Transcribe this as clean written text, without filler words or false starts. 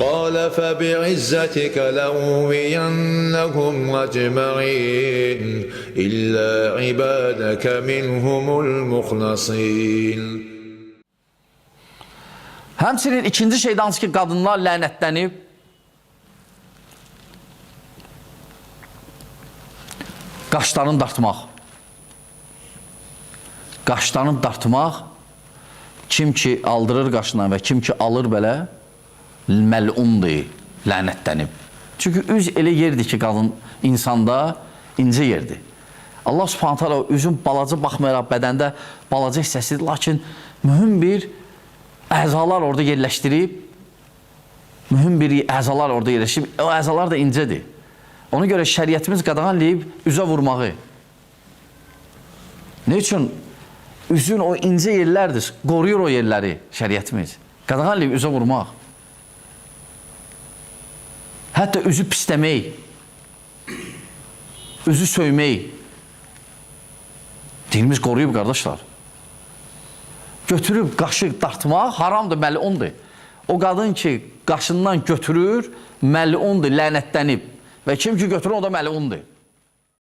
قال فبعزتك لأغوينهم أجمعين إلا عبادك منهم المخلصين. Həmçinin ikinci şeydə hansı ki, qadınlar lənətlənib, qaşlarını dartmaq. Qaşlarını dartmaq, kim ki aldırır qaşından və kim ki alır belə, məlundur, lənətlənib. Çünki üz elə yerdir ki, qadın insanda incə yerdir. Allah subhanət hələ üzün balaca baxmayaraq bədəndə balaca hissəsidir, lakin mühüm bir əzalar orada yerləşdirib, o əzalar da incədir. Ona görə şəriətimiz qadağanlayıb üzə vurmağı. Ne üçün? Üzün o incə yerlərdir, qoruyur o yerləri şəriətimiz. Qadağanlayıb üzə vurmaq. Hətta üzü pisləmək, üzü söymək. Dinimiz qoruyub, qardaşlar. Götürüb qaşı dartmaq haramdır, məlundur. O qadın ki, qaşından götürür, məlundur, lənətlənib. Və kim ki götürür, o da məlundur.